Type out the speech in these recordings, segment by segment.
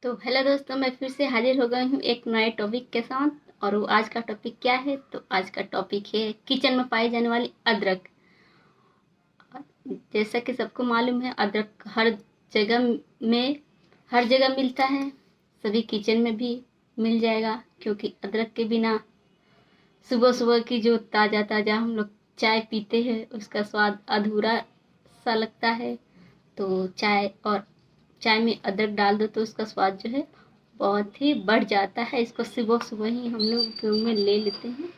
तो हेलो दोस्तों, मैं फिर से हाजिर हो गई हूँ एक नए टॉपिक के साथ। और वो आज का टॉपिक क्या है? तो आज का टॉपिक है किचन में पाई जाने वाली अदरक। जैसा कि सबको मालूम है, अदरक जगह में हर जगह मिलता है। सभी किचन में भी मिल जाएगा, क्योंकि अदरक के बिना सुबह सुबह की जो ताज़ा ताज़ा हम लोग चाय पीते हैं उसका स्वाद अधूरा सा लगता है। तो चाय में अदरक डाल दो तो उसका स्वाद जो है बहुत ही बढ़ जाता है। इसको सुबह सुबह ही हम लोग उपयोग में ले लेते हैं।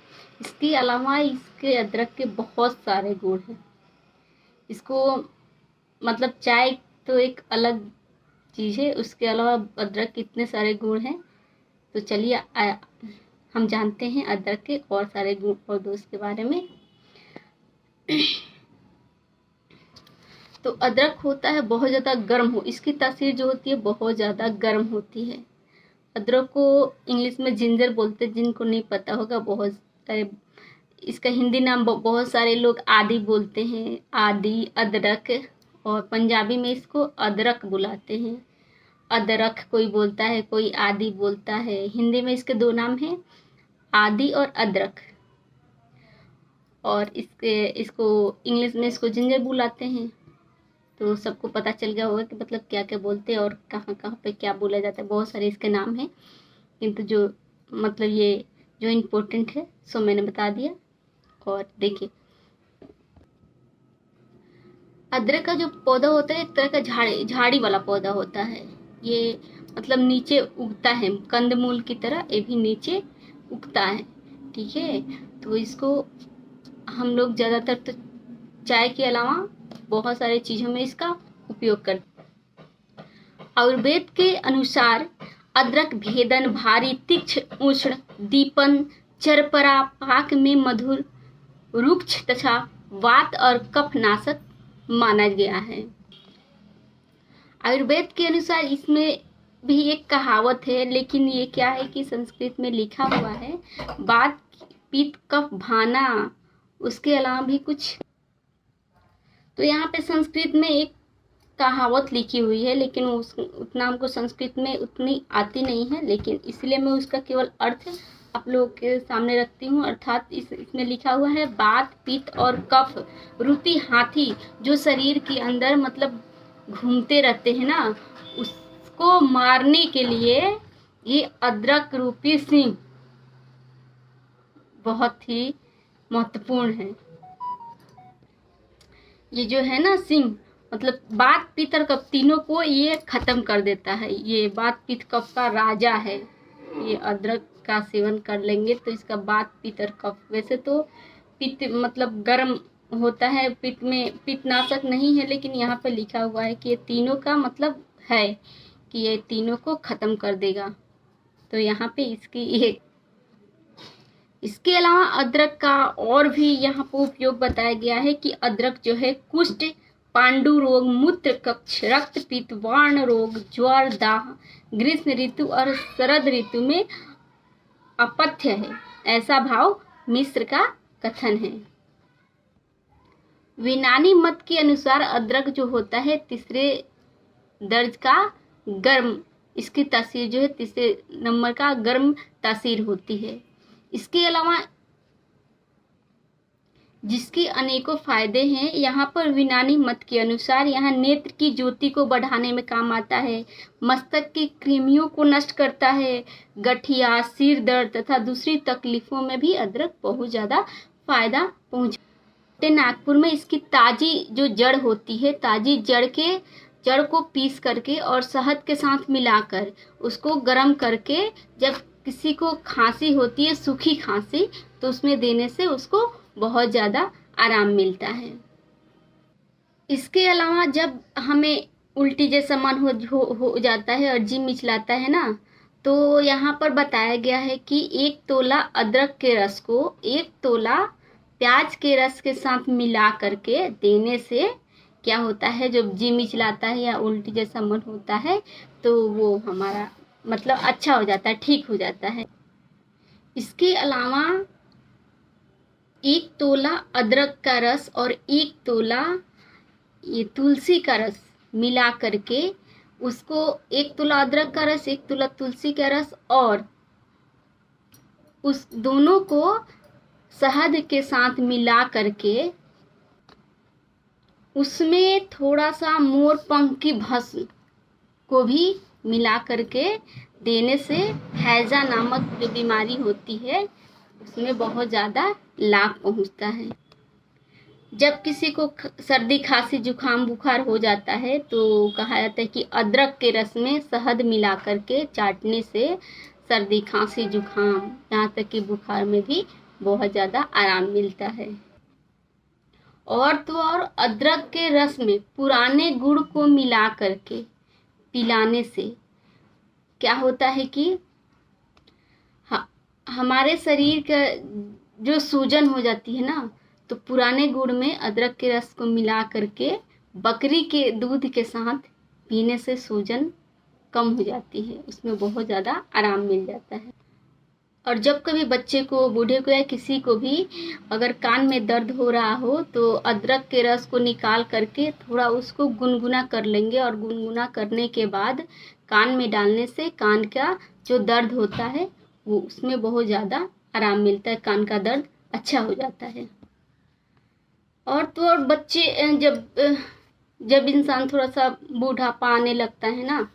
इसके अलावा इसके अदरक के बहुत सारे गुण हैं। इसको मतलब चाय तो एक अलग चीज़ है, उसके अलावा अदरक के इतने सारे गुण हैं। तो चलिए हम जानते हैं अदरक के और सारे गुण और दोष के बारे में। तो अदरक होता है बहुत ज़्यादा गर्म हो, इसकी तासीर जो होती है बहुत ज़्यादा गर्म होती है। अदरक को इंग्लिश में जिंजर बोलते हैं, जिनको नहीं पता होगा बहुत सारे। इसका हिंदी नाम बहुत सारे लोग आदि बोलते हैं, आदि, अदरक। और पंजाबी में इसको अदरक बुलाते हैं। अदरक कोई बोलता है, कोई आदि बोलता है। हिंदी में इसके दो नाम हैं, आदि और अदरक। और इसको इंग्लिश में इसको जिंजर बुलाते हैं। तो सबको पता चल गया होगा कि मतलब क्या क्या बोलते हैं और कहाँ कहाँ पे क्या बोला जाता है। बहुत सारे इसके नाम हैं, किंतु जो मतलब ये जो इम्पोर्टेंट है सो मैंने बता दिया। और देखिए, अदरक का जो पौधा होता है एक तरह का झाड़ी वाला पौधा होता है। ये मतलब नीचे उगता है, कंदमूल की तरह ये भी नीचे उगता है। ठीक है, तो इसको हम लोग ज़्यादातर तो चाय के अलावा बहुत सारी चीज़ों में इसका उपयोग करते हैं। आयुर्वेद के अनुसार अदरक भेदन, भारी, तीक्ष्ण, उष्ण, दीपन, चरपरा, पाक में मधुर, रुक्ष तथा वात और कफ नाशक माना गया है। आयुर्वेद के अनुसार इसमें भी एक कहावत है, लेकिन ये क्या है कि संस्कृत में लिखा हुआ है, वात, पित्त, कफ, भाना, उसके अलावा भी कुछ। तो यहाँ पे संस्कृत में एक कहावत लिखी हुई है, लेकिन उतना हमको संस्कृत में उतनी आती नहीं है, लेकिन इसलिए मैं उसका केवल अर्थ आप लोगों के सामने रखती हूँ। अर्थात इसमें लिखा हुआ है, वात, पित्त और कफ रूपी हाथी जो शरीर के अंदर मतलब घूमते रहते हैं ना, उसको मारने के लिए ये अदरक रूपी सिंह बहुत ही महत्वपूर्ण है। ये जो है ना सिंह, मतलब वात, पित्त और कफ तीनों को ये खत्म कर देता है। ये वात, पित्त, कफ का राजा है। ये अदरक का सेवन कर लेंगे तो इसका वात, पित्त और कफ, वैसे तो पित्त मतलब गर्म होता है, पित्त में पित्तनाशक नहीं है, लेकिन यहाँ पे लिखा हुआ है कि ये तीनों का मतलब है कि ये तीनों को खत्म कर देगा। तो यहाँ पे इसके अलावा अदरक का और भी यहाँ पर उपयोग बताया गया है कि अदरक जो है कुष्ठ, पांडु रोग, मूत्र कक्ष, रक्तपित्त, वार्ण रोग, ज्वर, दाह, ग्रीष्म ऋतु और शरद ऋतु में अपथ्य है, ऐसा भाव मिश्र का कथन है। यूनानी मत के अनुसार अदरक जो होता है तीसरे दर्ज का गर्म, इसकी तासीर जो है तीसरे नंबर का गर्म तासीर होती है। इसके अलावा जिसके अनेकों फायदे हैं। यहाँ पर यूनानी मत के अनुसार यहाँ नेत्र की ज्योति को बढ़ाने में काम आता है, मस्तक की कृमियों को नष्ट करता है, गठिया, सिर दर्द तथा दूसरी तकलीफों में भी अदरक बहुत ज़्यादा फायदा पहुँचाते। नागपुर में इसकी ताज़ी जो जड़ होती है, ताज़ी जड़ को पीस करके और शहद के साथ मिलाकर उसको गर्म करके जब किसी को खांसी होती है, सूखी खांसी, तो उसमें देने से उसको बहुत ज़्यादा आराम मिलता है। इसके अलावा जब हमें उल्टी जैसा मन हो जाता है और जी मिचलाता है ना, तो यहाँ पर बताया गया है कि 1 तोला अदरक के रस को 1 तोला प्याज के रस के साथ मिला करके देने से क्या होता है, जब जी मिचलाता है या उल्टी जैसा मन होता है तो वो हमारा मतलब अच्छा हो जाता है, ठीक हो जाता है। इसके अलावा 1 तोला अदरक का रस और 1 तोला ये तुलसी का रस मिला करके उसको 1 तुला अदरक का रस, 1 तुला तुलसी का रस और उस दोनों को शहद के साथ मिला करके उसमें थोड़ा सा मोर पंख की भस्म को भी मिला करके देने से हैजा नामक जो बीमारी होती है उसमें बहुत ज़्यादा लाभ पहुंचता है। जब किसी को सर्दी खांसी जुखाम बुखार हो जाता है तो कहा जाता है कि अदरक के रस में शहद मिला करके चाटने से सर्दी खांसी जुखाम यहाँ तक कि बुखार में भी बहुत ज़्यादा आराम मिलता है। और तो और अदरक के रस में पुराने गुड़ को मिला करके पिलाने से क्या होता है कि हमारे शरीर का जो सूजन हो जाती है ना, तो पुराने गुड़ में अदरक के रस को मिला करके बकरी के दूध के साथ पीने से सूजन कम हो जाती है, उसमें बहुत ज़्यादा आराम मिल जाता है। और जब कभी बच्चे को, बूढ़े को या किसी को भी अगर कान में दर्द हो रहा हो तो अदरक के रस को निकाल करके थोड़ा उसको गुनगुना कर लेंगे और गुनगुना करने के बाद कान में डालने से कान का जो दर्द होता है वो उसमें बहुत ज़्यादा आराम मिलता है, कान का दर्द अच्छा हो जाता है। और तो और बच्चे जब इंसान थोड़ा सा बूढ़ापा आने लगता है ना,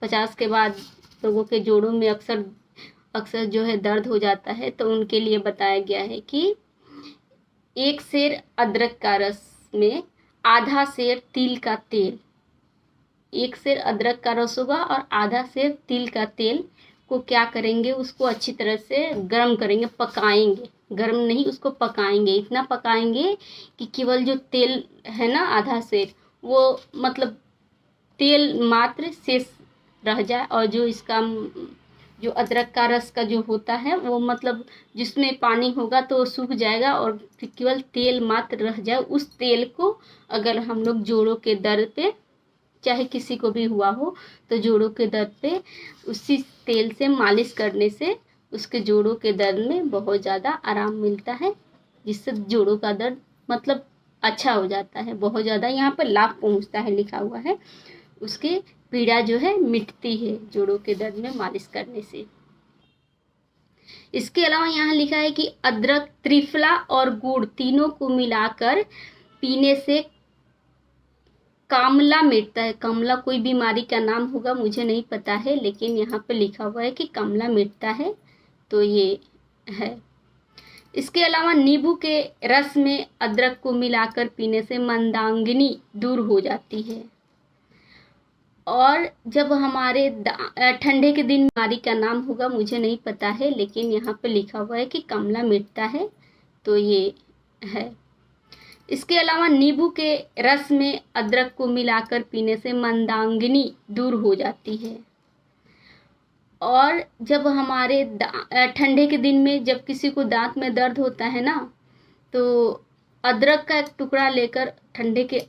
50 के बाद लोगों के जोड़ों में अक्सर जो है दर्द हो जाता है, तो उनके लिए बताया गया है कि 1 सेर अदरक का रस में आधा सेर तिल का तेल, 1 सेर अदरक का रस होगा और आधा सेर तिल का तेल को क्या करेंगे, उसको अच्छी तरह से गर्म करेंगे, पकाएंगे, गर्म नहीं उसको पकाएंगे, इतना पकाएंगे कि केवल जो तेल है ना आधा सेर वो मतलब तेल मात्र शेष रह जाए और जो इसका जो अदरक का रस का जो होता है वो मतलब जिसमें पानी होगा तो सूख जाएगा और केवल तेल मात्र रह जाए। उस तेल को अगर हम लोग जोड़ों के दर्द पे, चाहे किसी को भी हुआ हो, तो जोड़ों के दर्द पे उसी तेल से मालिश करने से उसके जोड़ों के दर्द में बहुत ज़्यादा आराम मिलता है, जिससे जोड़ों का दर्द मतलब अच्छा हो जाता है, बहुत ज़्यादा यहाँ पर लाभ पहुँचता है, लिखा हुआ है। उसकी पीड़ा जो है मिटती है जोड़ों के दर्द में मालिश करने से। इसके अलावा यहाँ लिखा है कि अदरक, त्रिफला और गुड़ तीनों को मिलाकर पीने से कामला मिटता है। कामला कोई बीमारी का नाम होगा, मुझे नहीं पता है, लेकिन यहाँ पे लिखा हुआ है कि कामला मिटता है, तो ये है। इसके अलावा नींबू के रस में अदरक को मिलाकर पीने से मंदाग्नि दूर हो जाती है। और जब हमारे ठंडे के दिन बीमारी का नाम होगा, मुझे नहीं पता है, लेकिन यहाँ पे लिखा हुआ है कि कामला मिटता है, तो ये है। इसके अलावा नींबू के रस में अदरक को मिलाकर पीने से मंदाग्नि दूर हो जाती है। और जब हमारे ठंडे के दिन में जब किसी को दांत में दर्द होता है ना, तो अदरक का एक टुकड़ा लेकर ठंडे के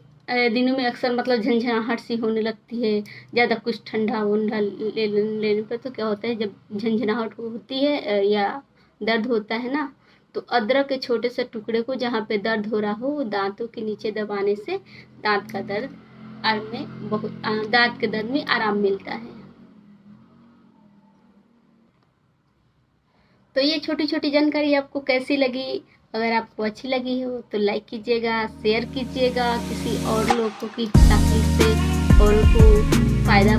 दिनों में अक्सर मतलब झंझनाहट सी होने लगती है, ज़्यादा कुछ ठंडा वंडा लेने पर, तो क्या होता है जब झंझनाहट होती है या दर्द होता है ना, तो अदरक के छोटे से टुकड़े को जहाँ पे दर्द हो रहा हो वो दांतों के नीचे दबाने से दांत के दर्द में आराम मिलता है। तो ये छोटी छोटी जानकारी आपको कैसी लगी? अगर आपको अच्छी लगी हो तो लाइक कीजिएगा, शेयर कीजिएगा किसी और लोगों की, ताकि इससे और को फ़ायदा